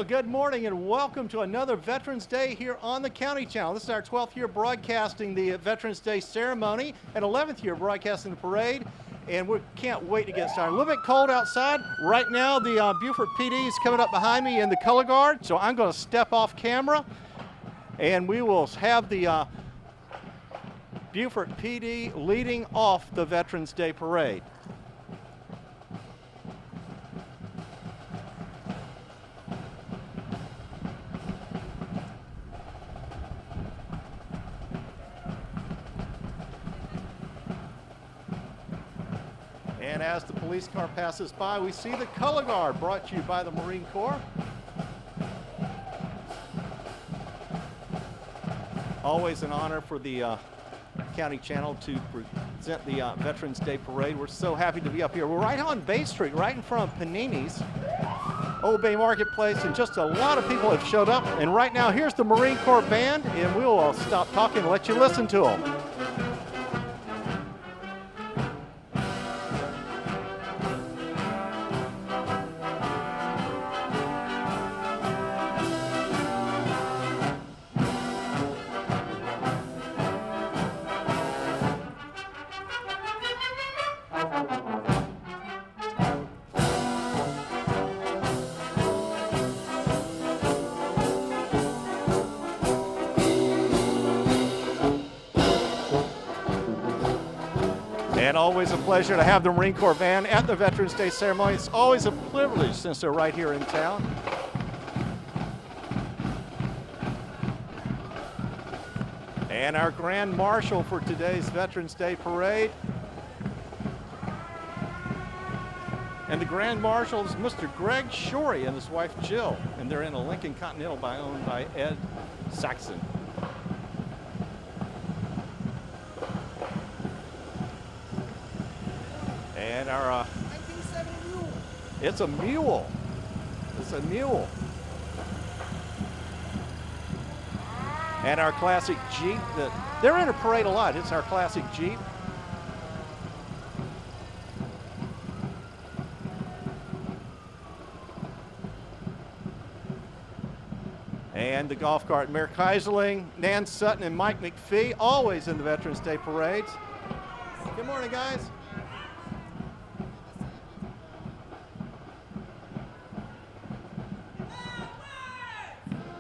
Well, good morning and welcome to another Veterans Day here on the County Channel. This is our 12th year broadcasting the Veterans Day ceremony and 11th year broadcasting the parade. And we can't wait to get started. A little bit cold outside. Right now, the Beaufort PD is coming up behind me in the color guard. So I'm going to step off camera and we will have the Beaufort PD leading off the Veterans Day parade. And as the police car passes by, we see the color guard brought to you by the Marine Corps. Always an honor for the County Channel to present the Veterans Day Parade. We're so happy to be up here. We're right on Bay Street, right in front of Panini's, Old Bay Marketplace, and just a lot of people have showed up. And right now, here's the Marine Corps Band, and we'll stop talking and let you listen to them. And always a pleasure to have the Marine Corps Band at the Veterans Day ceremony. It's always a privilege since they're right here in town. And our Grand Marshal for today's Veterans Day Parade. And the Grand Marshal is Mr. Greg Shorey and his wife Jill. And they're in a Lincoln Continental owned by Ed Saxon. And our 1970 mule. It's a mule. It's a mule. And our classic Jeep. They're in a parade a lot. It's our classic Jeep. And the golf cart. Mayor Kaiserling, Nan Sutton, and Mike McPhee, always in the Veterans Day parades. Good morning, guys.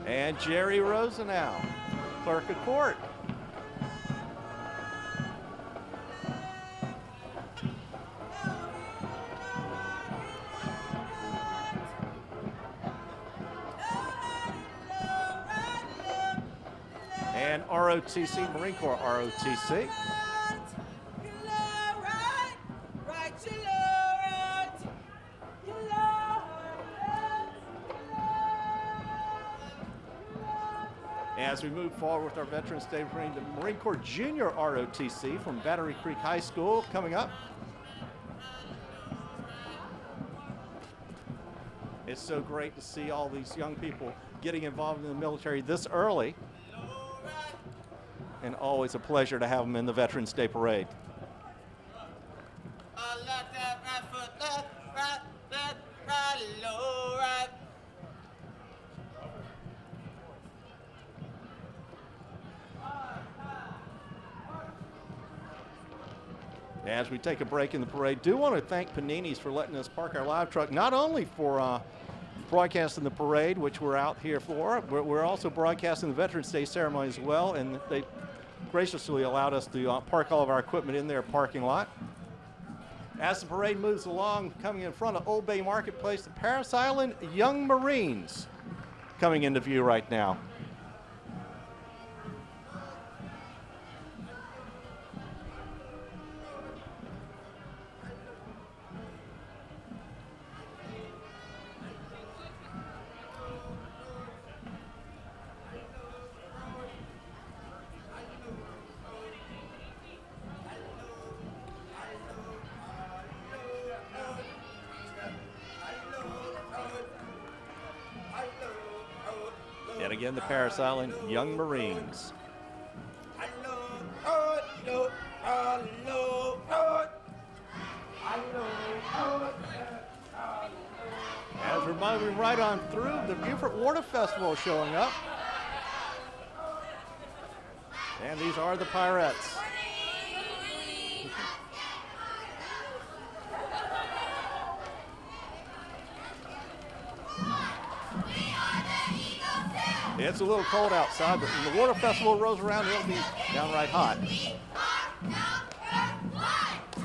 And Jerry Rosenau, Clerk of Court. And ROTC, Marine Corps ROTC. As we move forward with our Veterans Day parade, the Marine Corps Junior ROTC from Battery Creek High School coming up. It's so great to see all these young people getting involved in the military this early. And always a pleasure to have them in the Veterans Day parade. As we take a break in the parade, do want to thank Panini's for letting us park our live truck, not only for broadcasting the parade, which we're out here for, we're also broadcasting the Veterans Day ceremony as well, and they graciously allowed us to park all of our equipment in their parking lot. As the parade moves along, coming in front of Old Bay Marketplace, the Parris Island Young Marines coming into view right now. And again, the Parris Island Young Marines. As we right on through. The Beaufort Water Festival is showing up. And these are the Pirettes. It's a little cold outside, but when the water festival rolls around, it'll be downright hot.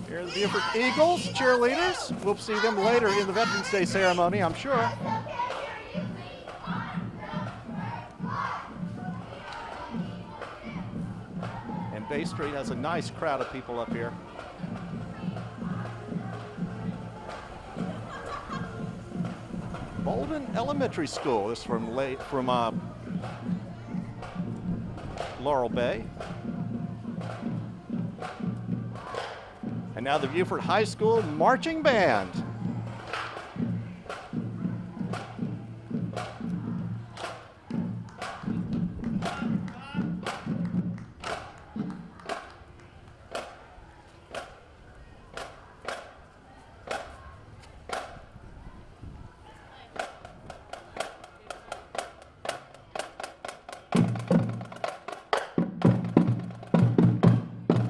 Here are the Beaufort Eagles cheerleaders. We'll see them later in the Veterans Day ceremony, I'm sure. And Bay Street has a nice crowd of people up here. Bolden Elementary School. This is from Laurel Bay. And now the Beaufort High School Marching Band.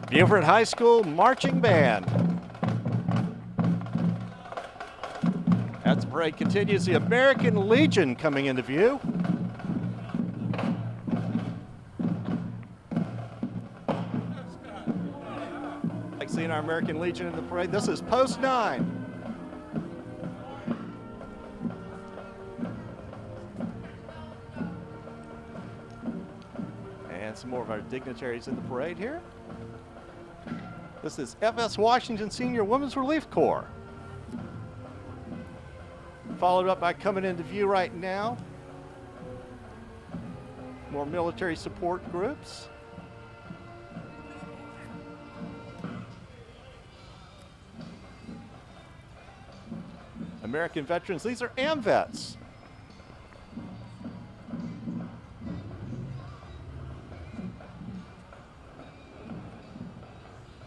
Beaufort High School Marching Band. As the parade continues, the American Legion coming into view. Like seeing our American Legion in the parade. This is Post 9. And some more of our dignitaries in the parade here. This is F.S. Washington Senior Women's Relief Corps. Followed up by coming into view right now, more military support groups. American veterans, these are AMVETS.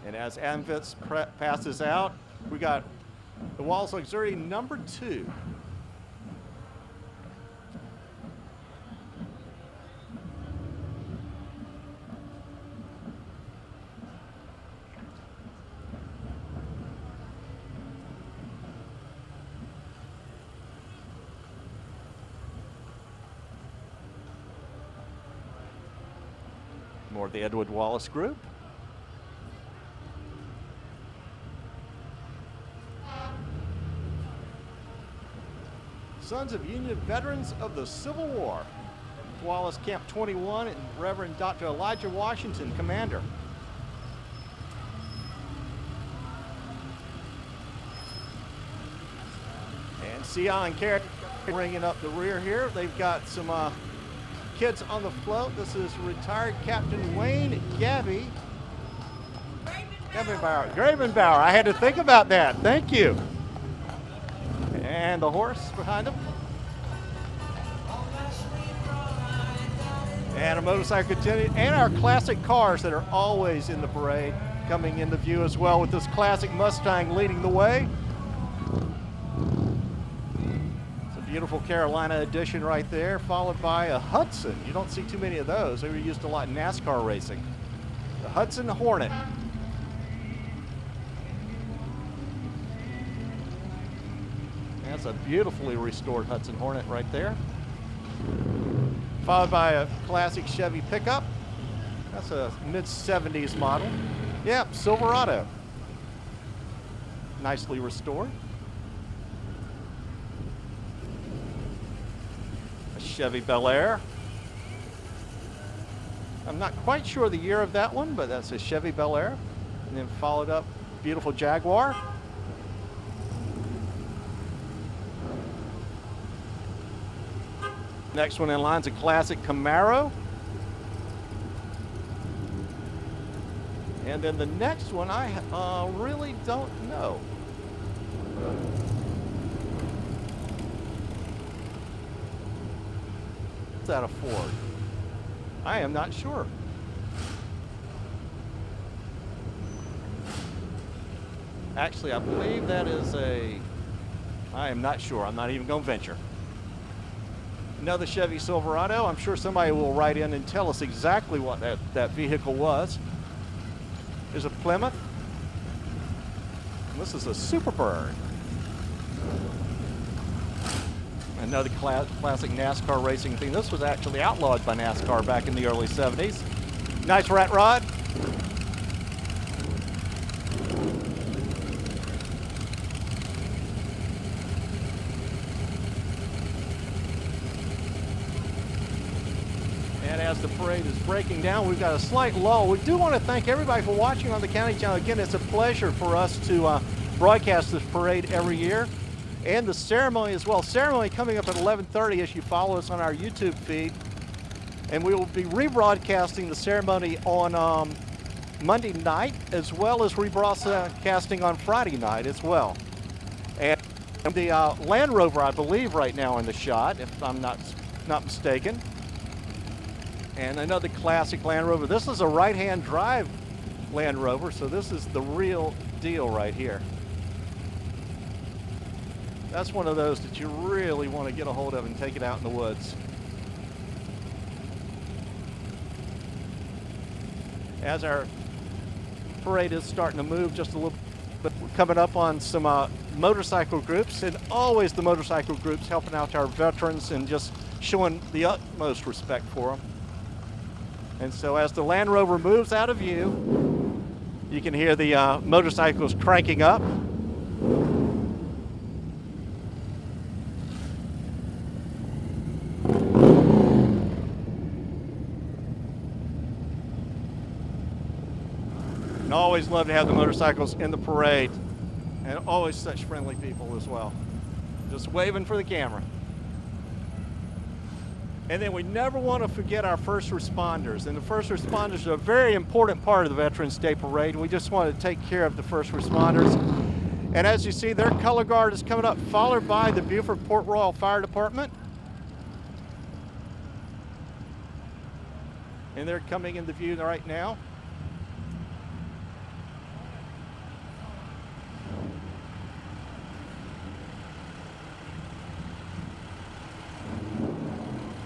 And as AMVETS passes out, we got the Wallace Auxiliary number 2. More of the Edward Wallace Group. Sons of Union Veterans of the Civil War. Wallace Camp 21 and Reverend Dr. Elijah Washington, Commander. And Sia and Carrie bringing up the rear here. They've got some kids on the float. This is retired Captain Wayne Gravenbauer. I had to think about that. Thank you. And the horse behind him. And a motorcycle continues. And our classic cars that are always in the parade coming into view as well, with this classic Mustang leading the way. It's a beautiful Carolina edition right there, followed by a Hudson. You don't see too many of those. They were used a lot in NASCAR racing. The Hudson Hornet. That's a beautifully restored Hudson Hornet right there. Followed by a classic Chevy pickup. That's a mid-70s model. Yep, Silverado. Nicely restored. A Chevy Bel Air. I'm not quite sure the year of that one, but that's a Chevy Bel Air. And then followed up, beautiful Jaguar. Next one in line is a classic Camaro. And then the next one I really don't know. Is that a Ford? I am not sure. Actually, I believe that is a, I am not sure. I'm not even going to venture. Another Chevy Silverado. I'm sure somebody will write in and tell us exactly what that vehicle was. There's a Plymouth. And this is a Superbird. Another classic NASCAR racing thing. This was actually outlawed by NASCAR back in the early 70s. Nice rat rod. And as the parade is breaking down, we've got a slight lull. We do want to thank everybody for watching on the County Channel. Again, it's a pleasure for us to broadcast this parade every year, and the ceremony as well. Ceremony coming up at 11:30 as you follow us on our YouTube feed. And we will be rebroadcasting the ceremony on Monday night, as well as rebroadcasting on Friday night as well. And the Land Rover, I believe, right now in the shot, if I'm not mistaken. And another classic Land Rover. This is a right-hand drive Land Rover, so this is the real deal right here. That's one of those that you really want to get a hold of and take it out in the woods. As our parade is starting to move just a little bit, we're coming up on some motorcycle groups, and always the motorcycle groups helping out our veterans and just showing the utmost respect for them. And so as the Land Rover moves out of view, you can hear the motorcycles cranking up. And always love to have the motorcycles in the parade, and always such friendly people as well. Just waving for the camera. And then we never want to forget our first responders. And the first responders are a very important part of the Veterans Day Parade. We just want to take care of the first responders. And as you see, their color guard is coming up, followed by the Beaufort Port Royal Fire Department. And they're coming into view right now.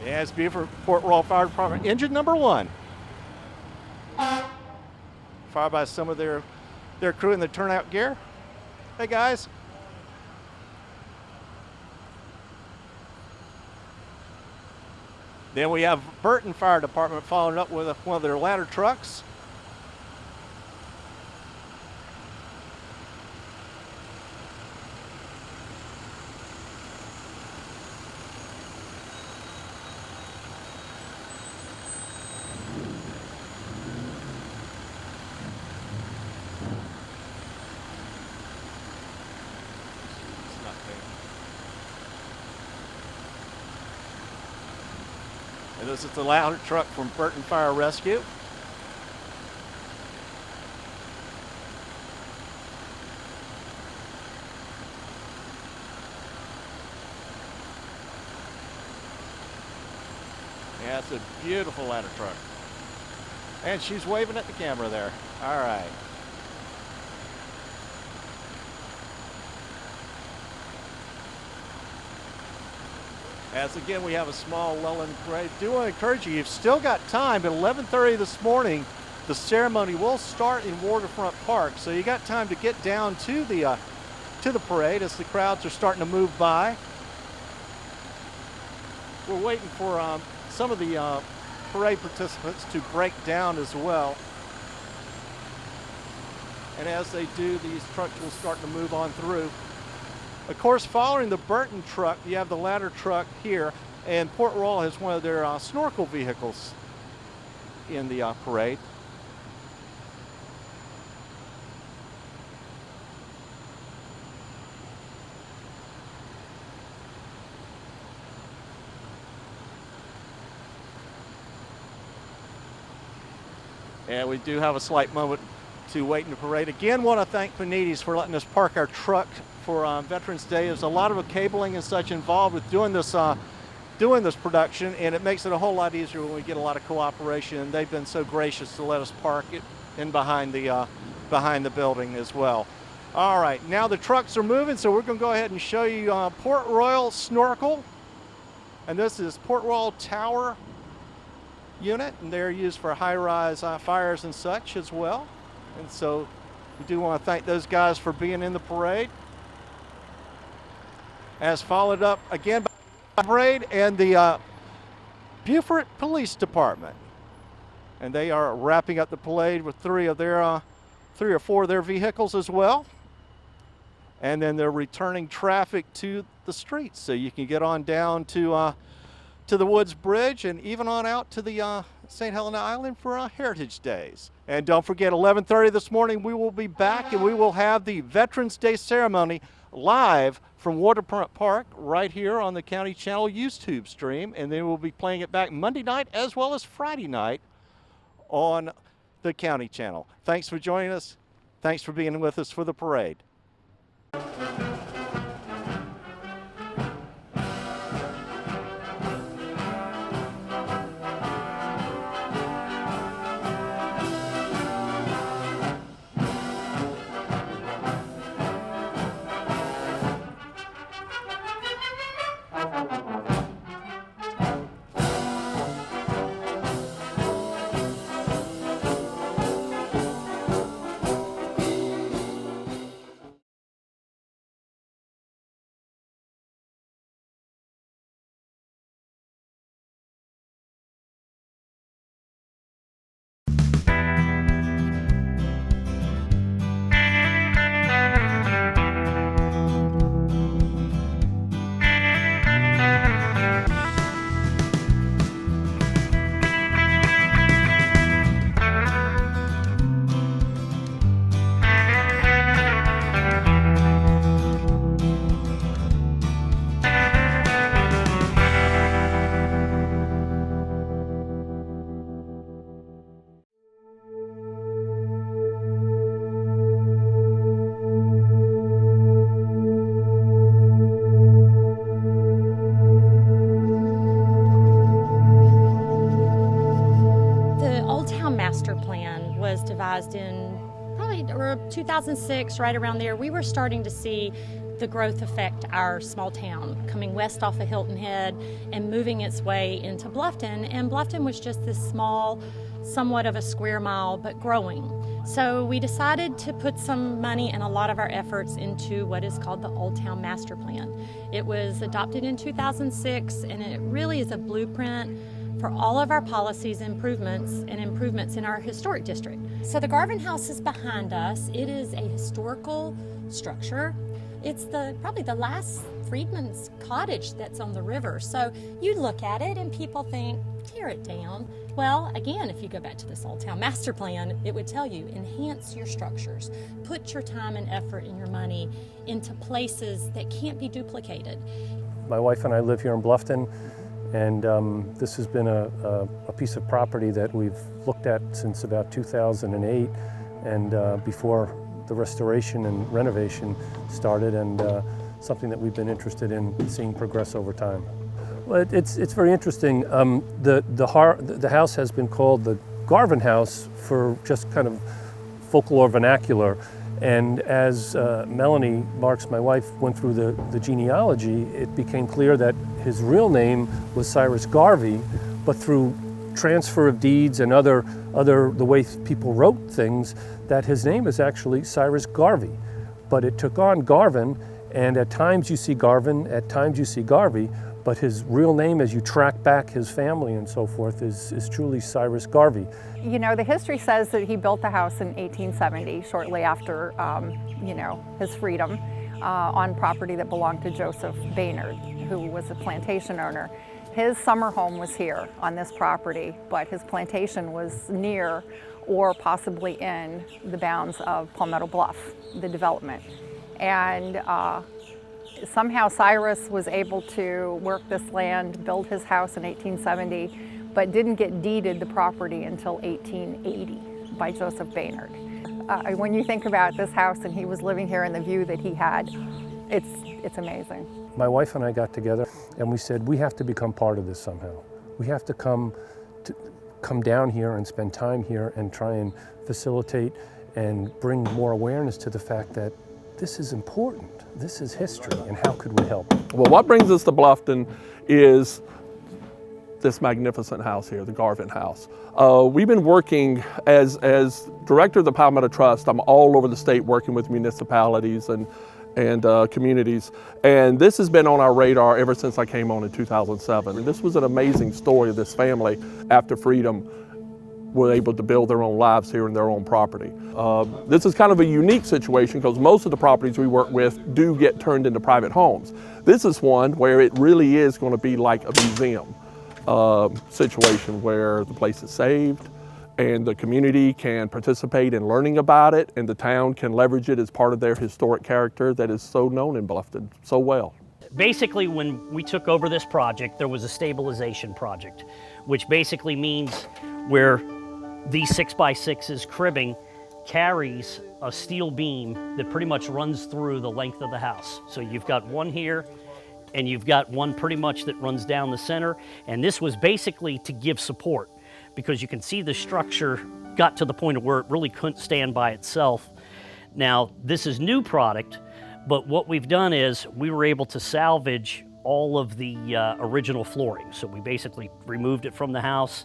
As Beaufort Port Royal Fire Department, engine number 1. Fired by some of their crew in the turnout gear. Hey guys. Then we have Burton Fire Department following up with one of their ladder trucks. And this is the ladder truck from Burton Fire Rescue. Yeah, it's a beautiful ladder truck. And she's waving at the camera there. All right. As again, we have a small lull in the parade. Do want to encourage you, you've still got time. At 11:30 this morning, the ceremony will start in Waterfront Park. So you got time to get down to the parade as the crowds are starting to move by. We're waiting for some of the parade participants to break down as well. And as they do, these trucks will start to move on through. Of course, following the Burton truck, you have the ladder truck here, and Port Royal has one of their snorkel vehicles in the parade. And we do have a slight moment to wait in the parade. Again, want to thank Panetti's for letting us park our truck for Veterans Day. There's a lot of cabling and such involved with doing this production, and it makes it a whole lot easier when we get a lot of cooperation. And they've been so gracious to let us park it in behind the building as well. All right, now the trucks are moving, so we're going to go ahead and show you Port Royal Snorkel. And this is Portwall Tower unit, and they're used for high-rise fires and such as well. And so we do want to thank those guys for being in the parade. As followed up again by the parade and the Beaufort Police Department. And they are wrapping up the parade with three or four of their vehicles as well. And then they're returning traffic to the streets, so you can get on down to the Woods Bridge and even on out to the St. Helena Island for Heritage Days. And don't forget, 11:30 this morning, we will be back and we will have the Veterans Day ceremony live from Waterfront Park right here on the County Channel YouTube stream. And then we'll be playing it back Monday night as well as Friday night on the County Channel. Thanks for joining us. Thanks for being with us for the parade. Master plan was devised in probably 2006, right around there. We were starting to see the growth affect our small town, coming west off of Hilton Head and moving its way into Bluffton. And Bluffton was just this small, somewhat of a square mile, but growing. So we decided to put some money and a lot of our efforts into what is called the Old Town Master Plan. It was adopted in 2006, and it really is a blueprint for all of our policies, improvements in our historic district. So the Garvin House is behind us. It is a historical structure. It's probably the last freedman's cottage that's on the river. So you look at it and people think, tear it down. Well, again, if you go back to this Old Town Master Plan, it would tell you, enhance your structures. Put your time and effort and your money into places that can't be duplicated. My wife and I live here in Bluffton, and this has been a piece of property that we've looked at since about 2008, and before the restoration and renovation started, and something that we've been interested in seeing progress over time. Well, it's very interesting. The house has been called the Garvin House for just kind of folklore vernacular. And as Melanie Marks, my wife, went through the genealogy, it became clear that his real name was Cyrus Garvey, but through transfer of deeds and the way people wrote things, that his name is actually Cyrus Garvey. But it took on Garvin, and at times you see Garvin, at times you see Garvey, but his real name, as you track back his family and so forth, is truly Cyrus Garvey. You know, the history says that he built the house in 1870, shortly after, his freedom, on property that belonged to Joseph Baynard, who was a plantation owner. His summer home was here on this property, but his plantation was near or possibly in the bounds of Palmetto Bluff, the development. And somehow Cyrus was able to work this land, build his house in 1870, but didn't get deeded the property until 1880 by Joseph Baynard. When you think about this house and he was living here and the view that he had, it's amazing. My wife and I got together and we said, we have to become part of this somehow. We have to come down here and spend time here and try and facilitate and bring more awareness to the fact that this is important. This is history, and how could we help? Well, what brings us to Bluffton is this magnificent house here, the Garvin House. We've been working as director of the Palmetto Trust. I'm all over the state working with municipalities and communities. And this has been on our radar ever since I came on in 2007. And this was an amazing story of this family after freedom were able to build their own lives here in their own property. This is kind of a unique situation because most of the properties we work with do get turned into private homes. This is one where it really is going to be like a museum situation where the place is saved and the community can participate in learning about it, and the town can leverage it as part of their historic character that is so known in Bluffton so well. Basically, when we took over this project, there was a stabilization project, which basically means where these 6x6s cribbing carries a steel beam that pretty much runs through the length of the house. So you've got one here, and you've got one pretty much that runs down the center. And this was basically to give support, because you can see the structure got to the point of where it really couldn't stand by itself. Now, this is new product, but what we've done is we were able to salvage all of the original flooring. So we basically removed it from the house,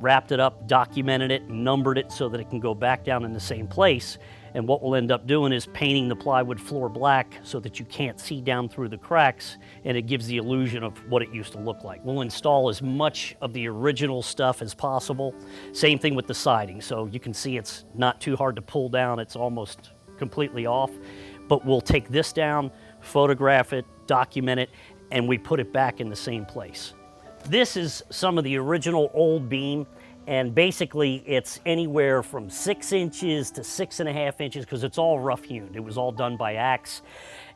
wrapped it up, documented it, numbered it so that it can go back down in the same place. And what we'll end up doing is painting the plywood floor black so that you can't see down through the cracks, and it gives the illusion of what it used to look like. We'll install as much of the original stuff as possible. Same thing with the siding. So you can see it's not too hard to pull down. It's almost completely off. But we'll take this down, photograph it, document it, and we put it back in the same place. This is some of the original old beam. And basically it's anywhere from 6 inches to 6.5 inches, because it's all rough hewn. It was all done by axe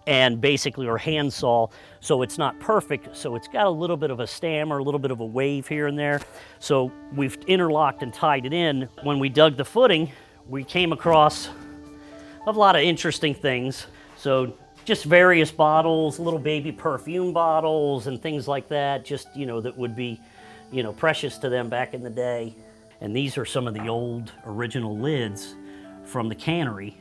and basically, or hand saw. So it's not perfect. So it's got a little bit of a stammer, a little bit of a wave here and there. So we've interlocked and tied it in. When we dug the footing, we came across a lot of interesting things. So just various bottles, little baby perfume bottles and things like that, just, that would be precious to them back in the day. And these are some of the old original lids from the cannery,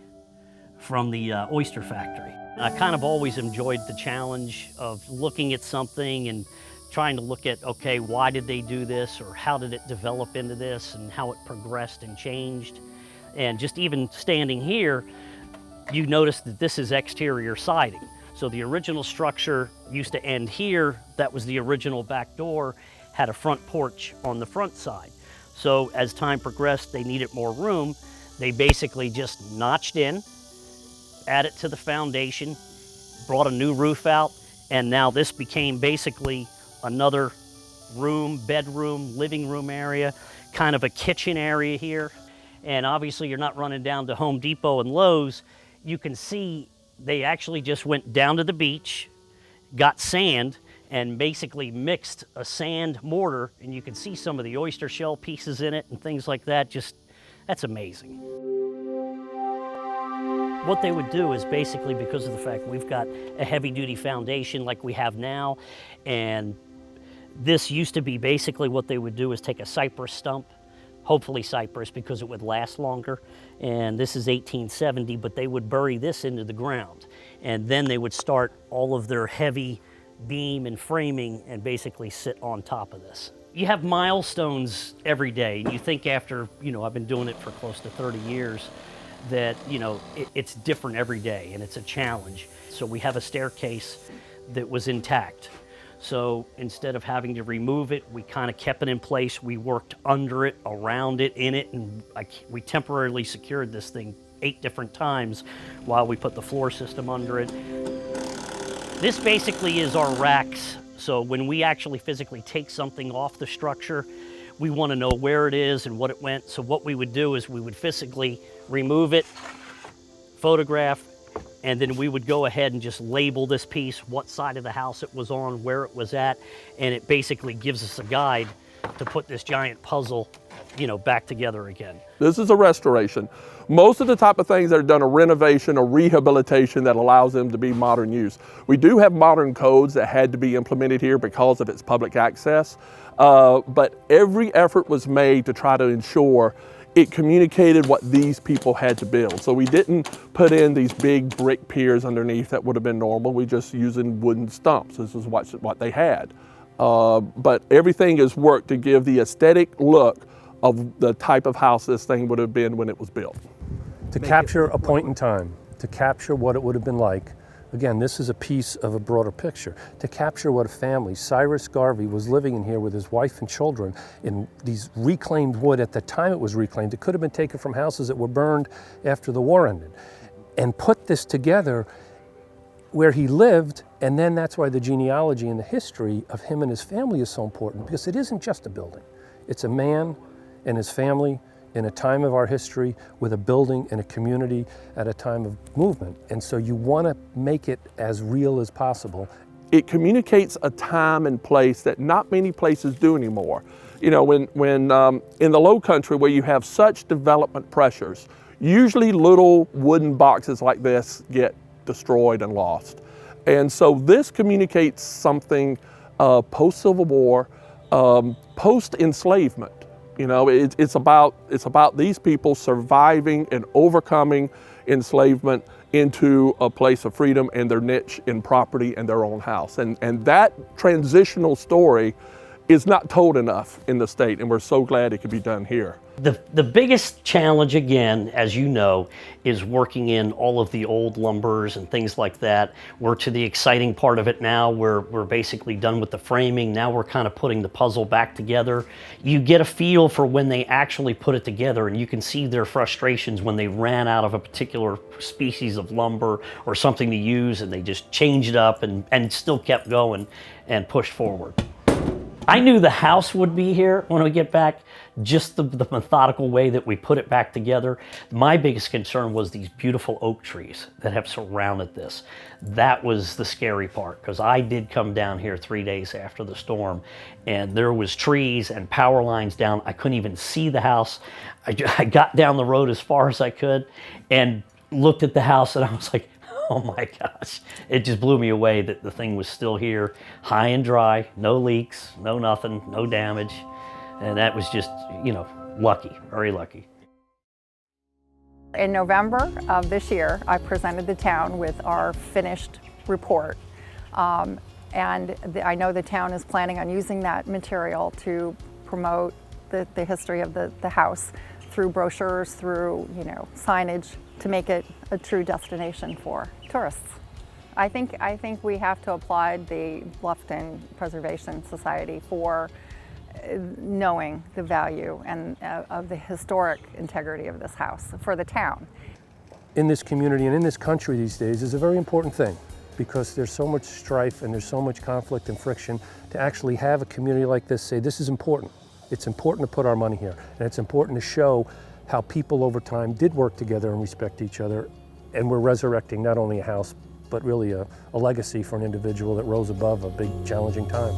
from the oyster factory. I kind of always enjoyed the challenge of looking at something and trying to look at, okay, why did they do this, or how did it develop into this, and how it progressed and changed. And just even standing here, you notice that this is exterior siding. So the original structure used to end here. That was the original back door, had a front porch on the front side. So as time progressed, they needed more room. They basically just notched in, added to the foundation, brought a new roof out, and now this became basically another room, bedroom, living room area, kind of a kitchen area here. And obviously you're not running down to Home Depot and Lowe's. You can see they actually just went down to the beach, got sand, and basically mixed a sand mortar, and you can see some of the oyster shell pieces in it and things like that. Just, that's amazing. What they would do is basically, because of the fact we've got a heavy-duty foundation like we have now, and this used to be basically what they would do is take a cypress stump, hopefully cypress because it would last longer, and this is 1870, but they would bury this into the ground, and then they would start all of their heavy beam and framing and basically sit on top of this. You have milestones every day, and you think after, I've been doing it for close to 30 years, that, it's different every day and it's a challenge. So we have a staircase that was intact. So instead of having to remove it, we kind of kept it in place. We worked under it, around it, in it, and we temporarily secured this thing 8 different times while we put the floor system under it. This basically is our racks. So when we actually physically take something off the structure, we want to know where it is and what it went. So what we would do is we would physically remove it, photograph, and then we would go ahead and just label this piece, what side of the house it was on, where it was at, and it basically gives us a guide to put this giant puzzle, back together again. This is a restoration. Most of the type of things that are done a renovation or rehabilitation that allows them to be modern use. We do have modern codes that had to be implemented here because of its public access, but every effort was made to try to ensure it communicated what these people had to build. So we didn't put in these big brick piers underneath that would have been normal. We just using wooden stumps. This is what they had. But everything is worked to give the aesthetic look of the type of house this thing would have been when it was built. To capture a point in time, to capture what it would have been like. Again, this is a piece of a broader picture. To capture what a family, Cyrus Garvey was living in here with his wife and children in these reclaimed wood. At the time it was reclaimed, it could have been taken from houses that were burned after the war ended. And put this together where he lived, and then that's why the genealogy and the history of him and his family is so important, because it isn't just a building. It's a man and his family in a time of our history with a building and a community at a time of movement. And so you want to make it as real as possible. It communicates a time and place that not many places do anymore. You know, when in the Low Country where you have such development pressures, usually little wooden boxes like this get destroyed and lost. And so this communicates something post-Civil War, post-enslavement. You know, it's about these people surviving and overcoming enslavement into a place of freedom and their niche in property and their own house. And that transitional story is not told enough in the state, and we're so glad it could be done here. The biggest challenge, again, as you know, is working in all of the old lumbers and things like that. We're to the exciting part of it now. We're basically done with the framing. Now we're kind of putting the puzzle back together. You get a feel for when they actually put it together, and you can see their frustrations when they ran out of a particular species of lumber or something to use, and they just changed up and still kept going and pushed forward. I knew the house would be here when we get back, just the methodical way that we put it back together. My biggest concern was these beautiful oak trees that have surrounded this. That was the scary part, because I did come down here 3 days after the storm, and there was trees and power lines down. I couldn't even see the house. I got down the road as far as I could and looked at the house, and I was like, oh my gosh, it just blew me away that the thing was still here, high and dry, no leaks, no nothing, no damage. And that was just, you know, lucky, very lucky. In November of this year, I presented the town with our finished report. I know the town is planning on using that material to promote the history of the house through brochures, through, you know, signage, to make it a true destination for tourists. I think we have to applaud the Bluffton Preservation Society for knowing the value and of the historic integrity of this house for the town. In this community and in this country these days is a very important thing, because there's so much strife and there's so much conflict and friction. To actually have a community like this say, this is important. It's important to put our money here, and it's important to show how people over time did work together and respect each other, and we're resurrecting not only a house, but really a legacy for an individual that rose above a big challenging time.